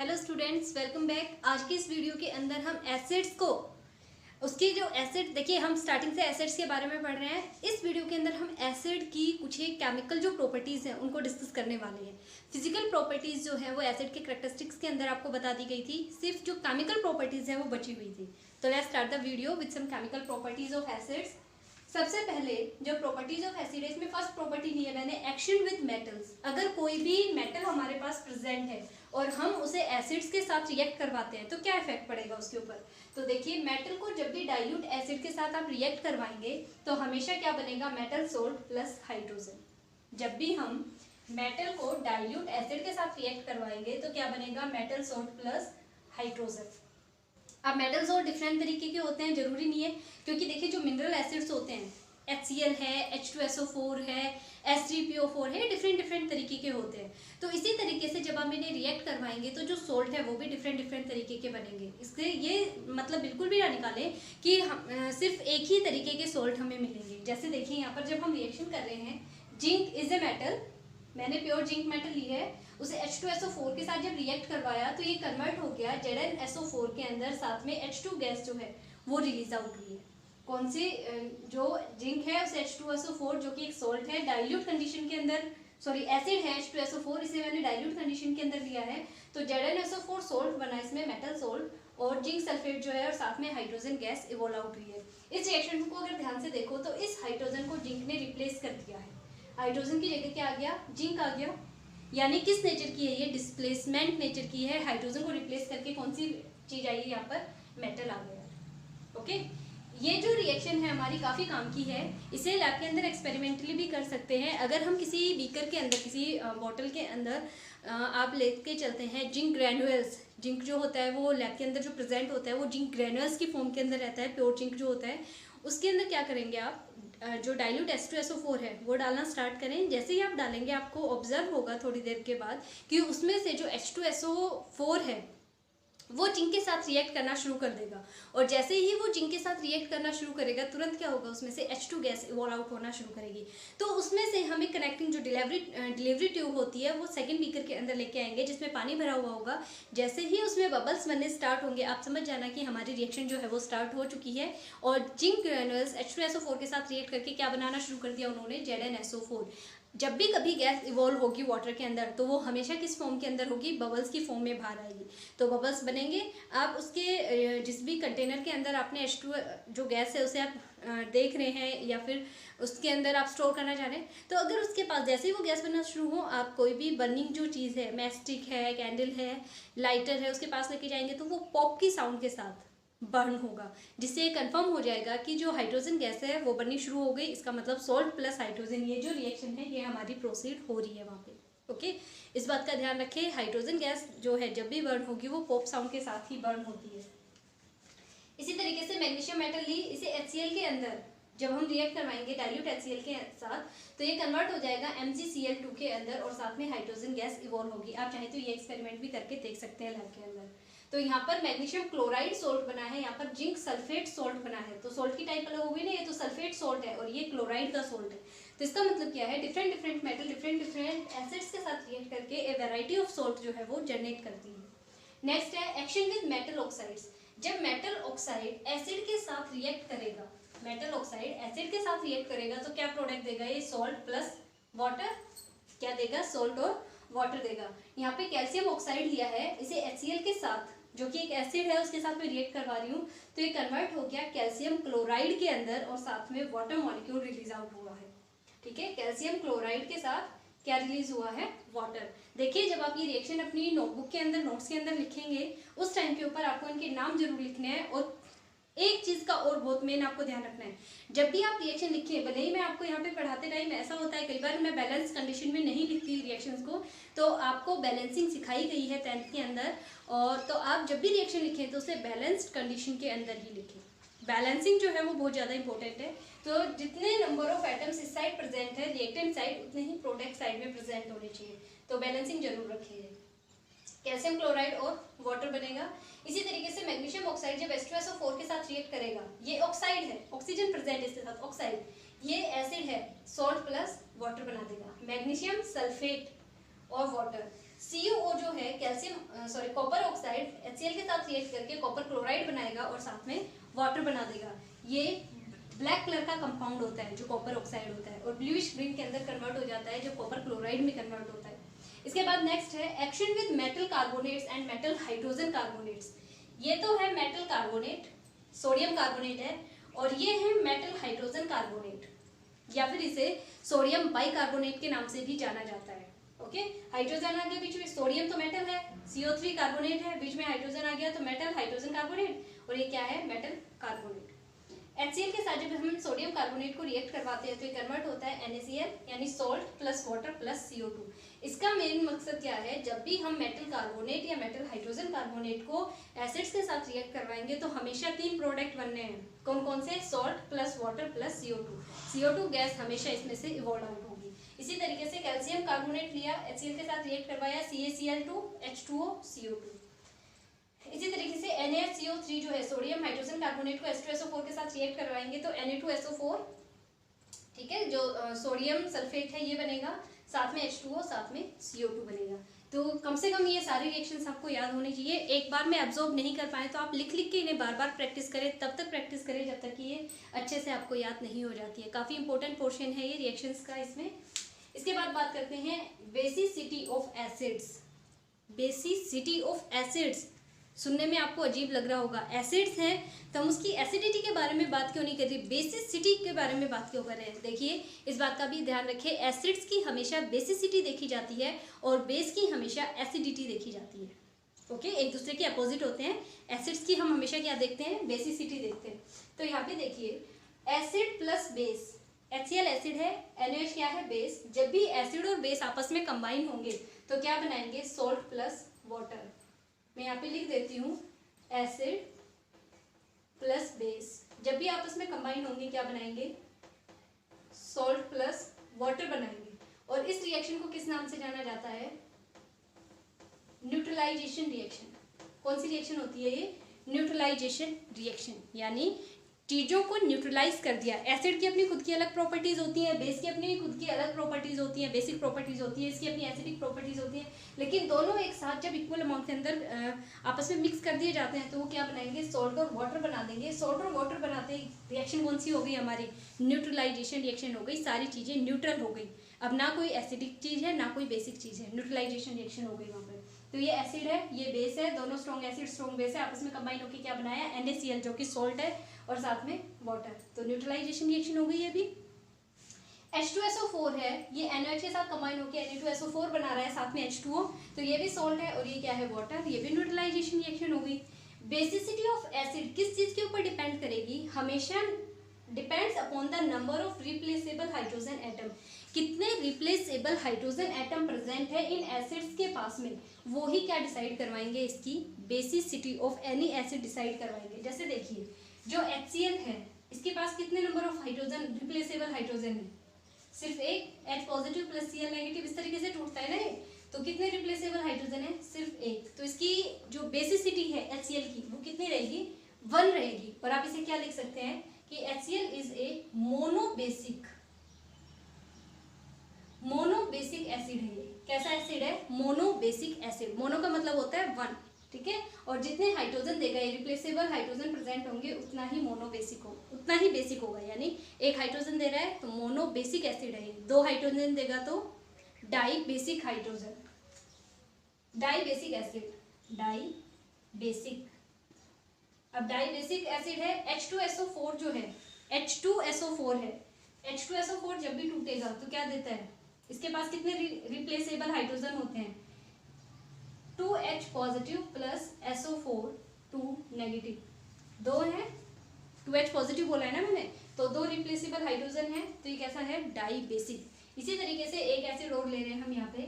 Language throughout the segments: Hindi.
Hello students, welcome back. आज की इस वीडियो के अंदर हम एसिड्स को उसकी जो एसिड देखिए, हम स्टार्टिंग से एसिड्स के बारे में पढ़ रहे हैं। इस वीडियो के अंदर हम एसिड की कुछ एक केमिकल जो प्रॉपर्टीज़ हैं उनको डिस्कस करने वाले हैं। फिजिकल प्रॉपर्टीज़ जो है वो एसिड के करैक्टरिस्टिक्स के अंदर आपको बता दी गई थी, सिर्फ जो केमिकल प्रॉपर्टीज़ हैं वो बची हुई थी। तो let's start the video with some chemical properties of acids. सबसे पहले जो प्रॉपर्टीज ऑफ एसिड है, इसमें फर्स्ट प्रॉपर्टी ली है मैंने, एक्शन विद मेटल्स। अगर कोई भी मेटल हमारे पास प्रेजेंट है और हम उसे एसिड्स के साथ रिएक्ट करवाते हैं तो क्या इफेक्ट पड़ेगा उसके ऊपर। तो देखिए, मेटल को जब भी डाइल्यूट एसिड के साथ आप रिएक्ट करवाएंगे तो हमेशा क्या बनेगा, मेटल सोल्ट प्लस हाइड्रोजन। जब भी हम मेटल को डाइल्यूट एसिड के साथ रिएक्ट करवाएंगे तो क्या बनेगा, मेटल सोल्ट प्लस हाइड्रोजन। अब मेटल्स और डिफरेंट तरीके के होते हैं, जरूरी नहीं है, क्योंकि देखिए जो मिनरल एसिड्स होते हैं, HCl है, H2SO4 है, H3PO4 है, डिफरेंट तरीके के होते हैं। तो इसी तरीके से जब हम इन्हें रिएक्ट करवाएंगे तो जो सोल्ट है वो भी डिफरेंट तरीके के बनेंगे। इससे ये मतलब बिल्कुल भी ना निकालें कि हम सिर्फ एक ही तरीके के सोल्ट हमें मिलेंगे। जैसे देखिए यहाँ पर जब हम रिएक्शन कर रहे हैं, जिंक इज ए मेटल, मैंने प्योर जिंक मेटल ली है, उसे H2SO4 के साथ जब रिएक्ट करवाया तो ये कन्वर्ट हो गया ZnSO4 के अंदर, साथ में H2 गैस जो है वो रिलीज आउट हुई है। कौन सी, जो जिंक है उसे H2SO4 जो कि एक सोल्ट है, डाइल्यूट कंडीशन के अंदर, सॉरी एसिड है H2SO4, इसे मैंने डाइल्यूट कंडीशन के अंदर लिया है, तो ZnSO4 सोल्ट बना, इसमें मेटल सोल्ट, और जिंक सल्फेट जो है और साथ में हाइड्रोजन गैस इवॉल्व आउट हुई है। इस रिएक्शन को अगर ध्यान से देखो तो इस हाइड्रोजन को जिंक ने रिप्लेस कर दिया है। हाइड्रोजन की जगह क्या आ गया, जिंक आ गया। यानी किस नेचर की है ये, डिस्प्लेसमेंट नेचर की है। हाइड्रोजन को रिप्लेस करके कौन सी चीज आई है यहाँ पर, मेटल आ गया। ओके, ये जो रिएक्शन है हमारी काफ़ी काम की है, इसे लैब के अंदर एक्सपेरिमेंटली भी कर सकते हैं। अगर हम किसी बीकर के अंदर, किसी बॉटल के अंदर आप लेके चलते हैं जिंक ग्रैनुअल्स, जिंक जो होता है वो लैब के अंदर जो प्रेजेंट होता है वो जिंक ग्रैनुअल्स की फॉर्म के अंदर रहता है, प्योर जिंक जो होता है, उसके अंदर क्या करेंगे आप, जो डाइल्यूट H2SO4 है वो डालना स्टार्ट करें। जैसे ही आप डालेंगे आपको ऑब्जर्व होगा थोड़ी देर के बाद कि उसमें से जो H2SO4 है वो जिंक के साथ रिएक्ट करना शुरू कर देगा, और जैसे ही वो जिंक के साथ रिएक्ट करना शुरू करेगा तुरंत क्या होगा, उसमें से H2 गैस इवॉल्व आउट होना शुरू करेगी। तो उसमें से हमें कनेक्टिंग जो डिलीवरी ट्यूब होती है वो सेकंड बीकर के अंदर लेके आएंगे जिसमें पानी भरा हुआ होगा। जैसे ही उसमें बबल्स बनने स्टार्ट होंगे आप समझ जाना कि हमारी रिएक्शन जो है वो स्टार्ट हो चुकी है, और जिंक ग्रैनुअल्स H2SO4 के साथ रिएक्ट करके क्या बनाना शुरू कर दिया उन्होंने, ZnSO4। जब भी कभी गैस इवॉल्व होगी वाटर के अंदर तो वो हमेशा किस फॉर्म के अंदर होगी, बबल्स की फॉर्म में बाहर आएगी। तो बबल्स बनेंगे, आप उसके जिस भी कंटेनर के अंदर आपने H2 जो गैस है उसे आप देख रहे हैं या फिर उसके अंदर आप स्टोर करना चाह रहे हैं, तो अगर उसके पास जैसे ही वो गैस बनना शुरू हो, आप कोई भी बर्निंग जो चीज़ है, मैस्टिक है, कैंडल है, लाइटर है, उसके पास लेके जाएंगे तो वो पॉप की साउंड के साथ बर्न होगा, जिससे कंफर्म हो जाएगा कि जो हाइड्रोजन गैस है वो बननी शुरू हो गई। इसका मतलब सोल्ट प्लस हाइड्रोजन, ये जो रिएक्शन है ये हमारी प्रोसीड हो रही है वहाँ पे। ओके, इस बात का ध्यान रखें, हाइड्रोजन गैस जो है जब भी बर्न होगी वो पॉप साउंड के साथ ही बर्न होती है। इसी तरीके से मैग्नीशियम मेटल ली, इसे HCl के अंदर जब हम रिएक्ट करवाएंगे डाइल्यूट HCl के साथ तो ये कन्वर्ट हो जाएगा MgCl2 के अंदर, और साथ में हाइड्रोजन गैस इवॉल्व होगी। आप चाहे तो ये एक्सपेरिमेंट भी करके देख सकते हैं लैब के अंदर। तो यहाँ पर मैग्नीशियम क्लोराइड सोल्ट बना है, यहाँ पर जिंक सल्फेट सोल्ट बना है। तो सोल्ट की टाइप अलग हो गई ना, ये तो सल्फेट सोल्ट है और ये क्लोराइड का सोल्ट है। तो इसका मतलब क्या है, डिफरेंट मेटल डिफरेंट एसिड्स के साथ रिएक्ट करके ए वेराइटी ऑफ सोल्ट जो है वो जनरेट करती है। नेक्स्ट है एक्शन विद मेटल ऑक्साइड्स। जब मेटल ऑक्साइड एसिड के साथ रिएक्ट करेगा, मेटल ऑक्साइड एसिड के साथ रिएक्ट करेगा तो क्या प्रोडक्ट देगा, ये सॉल्ट प्लस वाटर, क्या देगा, सॉल्ट और वाटर देगा। यहाँ पे कैल्शियम ऑक्साइड लिया है, इसे HCl के साथ, जो कि एक एसिड है, उसके साथ मैं रिएक्ट करवा रही हूँ, तो ये कन्वर्ट हो गया कैल्शियम क्लोराइड के अंदर, और साथ में वाटर मॉलिक्यूल रिलीज आउट हुआ है। ठीक है, कैल्शियम क्लोराइड के साथ क्या रिलीज हुआ है, वाटर। देखिए, जब आप ये रिएक्शन अपनी नोटबुक के अंदर, नोट्स के अंदर लिखेंगे उस टाइम के ऊपर आपको इनके नाम जरूर लिखने हैं। और एक चीज का और बहुत मेन आपको ध्यान रखना है, जब भी आप रिएक्शन लिखें, भले ही मैं आपको यहाँ पे पढ़ाते टाइम ऐसा होता है कई बार मैं बैलेंस कंडीशन में नहीं लिखती रिएक्शंस को, तो आपको बैलेंसिंग सिखाई गई है 10th के अंदर, और तो आप जब भी रिएक्शन लिखें तो उसे बैलेंस्ड कंडीशन के अंदर ही लिखें। बैलेंसिंग जो है वो बहुत ज़्यादा इंपॉर्टेंट है। तो जितने नंबर ऑफ एटम्स इस साइड प्रेजेंट है रिएक्टेंट साइड, उतने ही प्रोडक्ट साइड में प्रेजेंट होने चाहिए। तो बैलेंसिंग जरूर रखिए। कैल्शियम क्लोराइड और वाटर बनेगा। इसी तरीके से मैग्नीशियम ऑक्साइड जब H2SO4 के साथ रिएक्ट करेगा, ये ऑक्साइड है, ऑक्सीजन प्रेजेंट इसके साथ, ऑक्साइड, ये एसिड है, सॉल्ट प्लस वाटर बना देगा। मैग्नीशियम सल्फेट और वाटर, CuO जो है कॉपर ऑक्साइड HCl के साथ रिएक्ट करके कॉपर क्लोराइड बनाएगा और साथ में वाटर बना देगा। ये ब्लैक कलर का कंपाउंड होता है जो कॉपर ऑक्साइड होता है, और ब्लूइश ग्रीन के अंदर कन्वर्ट हो जाता है जो कॉपर क्लोराइड में कन्वर्ट होता है। इसके बाद नेक्स्ट है action with metal carbonates and metal hydrogen carbonates. ये तो है मेटल कार्बोनेट, सोडियम कार्बोनेट है, और ये है मेटल हाइड्रोजन कार्बोनेट, या फिर इसे सोडियम बाइकार्बोनेट के नाम से भी जाना जाता है। ओके, हाइड्रोजन आ गया बीच में, सोडियम तो मेटल है, CO3 कार्बोनेट है, बीच में हाइड्रोजन आ गया तो मेटल हाइड्रोजन कार्बोनेट, और ये क्या है, मेटल कार्बोनेट। HCl के साथ जब हम सोडियम कार्बोनेट को रिएक्ट करवाते हैं तो ये कन्वर्ट होता है NaCl यानी salt plus water plus CO2। इसका मेन मकसद क्या है, जब भी हम मेटल कार्बोनेट या मेटल हाइड्रोजन कार्बोनेट को एसिड्स के साथ रिएक्ट करवाएंगे तो हमेशा 3 प्रोडक्ट बनने हैं। कौन कौन से, salt plus water plus CO2। CO2 gas हमेशा इसमें से इवॉल्व आउट होगी। इसी तरीके से कैल्शियम कार्बोनेट लिया, HCl के साथ रिएक्ट करवाया, CaCl2 H2O CO2। इसी तरीके से NaCO3 जो है सोडियम हाइड्रोजन कार्बोनेट को H2SO4 के साथ रिएक्ट करवाएंगे तो Na2SO4, ठीक है, जो सोडियम सल्फेट है ये बनेगा, साथ में H2O, साथ में CO2 बनेगा। तो कम से कम ये सारे रिएक्शंस आपको याद होने चाहिए। एक बार में एब्जॉर्ब नहीं कर पाए तो आप लिख लिख के इन्हें बार बार प्रैक्टिस करें, तब तक प्रैक्टिस करें जब तक कि ये अच्छे से आपको याद नहीं हो जाती है। काफ़ी इंपॉर्टेंट पोर्शन है ये रिएक्शंस का इसमें। इसके बाद बात करते हैं basicity of acids. Basicity of acids सुनने में आपको अजीब लग रहा होगा, एसिड्स हैं तो हम उसकी एसिडिटी के बारे में बात क्यों नहीं कर रही, बेसिसिटी के बारे में बात क्यों कर रहे हैं। देखिए इस बात का भी ध्यान रखें, एसिड्स की हमेशा बेसिसिटी देखी जाती है और बेस की हमेशा एसिडिटी देखी जाती है। ओके, एक दूसरे के अपोजिट होते हैं। एसिड्स की हम हमेशा क्या देखते हैं, बेसिसिटी देखते हैं। तो यहाँ पे देखिए acid plus base, HCl acid है, NaOH क्या है, बेस। जब भी एसिड और बेस आपस में कंबाइन होंगे तो क्या बनाएंगे, सॉल्ट प्लस वाटर। मैं यहाँ पे लिख देती हूँ एसिड प्लस बेस, जब भी आपस में कंबाइन होंगे क्या बनाएंगे, सॉल्ट प्लस वाटर बनाएंगे। और इस रिएक्शन को किस नाम से जाना जाता है, न्यूट्रलाइजेशन रिएक्शन। कौन सी रिएक्शन होती है ये, न्यूट्रलाइजेशन रिएक्शन, यानी चीज़ों को न्यूट्रलाइज कर दिया। एसिड की अपनी खुद की अलग प्रॉपर्टीज होती हैं, बेस की अपनी खुद की अलग प्रॉपर्टीज होती हैं, बेसिक प्रॉपर्टीज होती है, इसकी अपनी एसिडिक प्रॉपर्टीज होती हैं, लेकिन दोनों एक साथ जब इक्वल अमाउंट के अंदर आपस में मिक्स कर दिए जाते हैं तो वो क्या बनाएंगे, सॉल्ट और वाटर बना देंगे। सॉल्ट और वाटर बनाते ही रिएक्शन कौन सी हो गई हमारी, न्यूट्रलाइजेशन रिएक्शन हो गई। सारी चीज़ें न्यूट्रल हो गई, अब ना कोई एसिडिक चीज़ है ना कोई बेसिक चीज़ है, न्यूट्रलाइजेशन रिएक्शन हो गई वहाँ पर। तो ये एसिड है, ये बेस है, दोनों स्ट्रॉन्ग एसिड स्ट्रॉन्ग बेस है, आपस में कंबाइन होकर क्या बनाया, NaCl जो कि सॉल्ट है और साथ में वाटर। तो न्यूट्रलाइजेशन रिएक्शन हो गई है। अभी H2SO4 है, ये NaOH के साथ कंबाइन होकर Na2SO4 बना रहा है, साथ में H2O, तो ये भी सॉल्ट है और ये क्या है, वाटर। ये भी न्यूट्रलाइजेशन रिएक्शन हो गई। बेसिसिटी ऑफ एसिड किस चीज के ऊपर डिपेंड करेगी, हमेशा depends upon the number of replaceable hydrogen atom. कितने रिप्लेसेबल हाइड्रोजन एटम प्रेजेंट है इन एसिड्स के पास में, वो ही क्या डिसाइड करवाएंगे, इसकी basicity of any acid decide करवाएंगे। जैसे देखिए जो HCl है इसके पास कितने number of hydrogen, replaceable hydrogen है, सिर्फ एक, H positive plus Cl negative इस तरीके से टूटता है ना, तो कितने रिप्लेसेबल हाइड्रोजन है, सिर्फ एक। तो इसकी जो बेसिसिटी है HCl की वो कितनी रहेगी, 1 रहेगी। और आप इसे क्या लिख सकते हैं कि HCl is a monobasic acid है। ये कैसा एसिड है, मोनोबेसिक एसिड। मोनो का मतलब होता है 1, ठीक है, और जितने हाइड्रोजन देगा, रिप्लेसेबल हाइड्रोजन प्रेजेंट होंगे उतना ही मोनोबेसिक हो, उतना ही बेसिक होगा। यानी एक हाइड्रोजन दे रहा है तो मोनोबेसिक एसिड है, 2 हाइड्रोजन देगा तो dibasic hydrogen, dibasic acid, dibasic. अब डाई बेसिक एसिड है, H2SO4 जो है, H2SO4 है, H2SO4 जब भी टूटेगा तो क्या देता है, इसके पास कितने रिप्लेसेबल हाइड्रोजन होते हैं, 2H positive plus SO4 2 negative, 2 है, 2H पॉजिटिव बोला है ना मैंने, तो 2 रिप्लेसेबल हाइड्रोजन है, तो ये कैसा है, डाई बेसिक। इसी तरीके से एक एसिड और ले रहे हैं हम यहाँ पे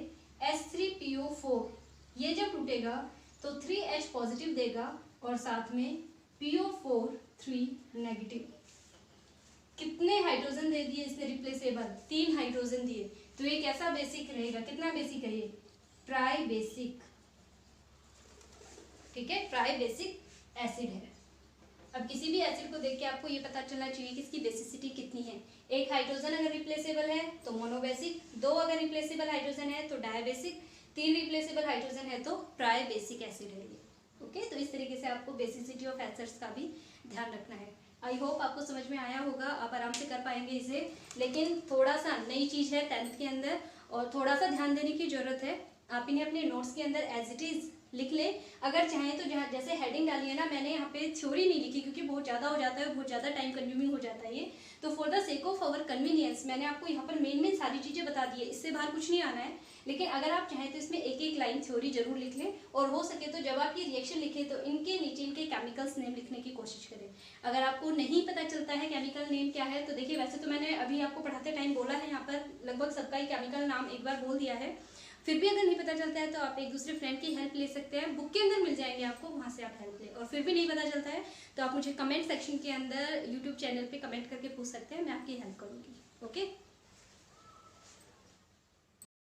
H3PO4, ये जब टूटेगा तो 3H पॉजिटिव देगा और साथ में PO4 3 नेगेटिव। कितने हाइड्रोजन दे दिए इसने रिप्लेसेबल, 3 हाइड्रोजन दिए, तो ये कैसा बेसिक रहेगा, कितना बेसिक है ये, ट्राई बेसिक, ठीक है, ट्राई बेसिक एसिड है। अब किसी भी एसिड को देख के आपको ये पता चलना चाहिए कि इसकी बेसिसिटी कितनी है। एक हाइड्रोजन अगर रिप्लेसेबल है तो मोनोबेसिक, 2 अगर रिप्लेसेबल हाइड्रोजन है तो डायबेसिक, 3 रिप्लेसेबल हाइड्रोजन है तो ट्राई बेसिक एसिड है ये। ओके, तो इस तरीके से आपको बेसिसिटी ऑफ एसिड्स का भी ध्यान रखना है। आई होप आपको समझ में आया होगा, आप आराम से कर पाएंगे इसे। लेकिन थोड़ा सा नई चीज़ है 10th के अंदर और थोड़ा सा ध्यान देने की ज़रूरत है। आप इन्हें अपने नोट्स के अंदर एज इट इज़ लिख लें। अगर चाहें तो जहाँ जैसे हेडिंग डाली है ना, मैंने यहाँ पे थ्योरी नहीं लिखी क्योंकि बहुत ज़्यादा हो जाता है, बहुत ज़्यादा टाइम कंज्यूमिंग हो जाता है ये। तो for the sake of our convenience मैंने आपको यहाँ पर मेन सारी चीज़ें बता दी है, इससे बाहर कुछ नहीं आना है। लेकिन अगर आप चाहें तो इसमें एक एक लाइन थ्योरी जरूर लिख लें और हो सके तो जब आप ये रिएक्शन लिखें तो इनके नीचे इनके केमिकल्स नेम लिखने की कोशिश करें। अगर आपको नहीं पता चलता है केमिकल नेम क्या है तो देखिए, वैसे तो मैंने अभी आपको पढ़ाते टाइम बोला है, यहाँ पर लगभग सबका ही केमिकल नाम एक बार बोल दिया है। फिर भी अगर नहीं पता चलता है तो आप एक दूसरे फ्रेंड की हेल्प ले सकते हैं, बुक के अंदर मिल जाएंगे आपको, वहाँ से आप हेल्प लें। और फिर भी नहीं पता चलता है तो आप मुझे कमेंट सेक्शन के अंदर यूट्यूब चैनल पे कमेंट करके पूछ सकते हैं, मैं आपकी हेल्प करूँगी। ओके।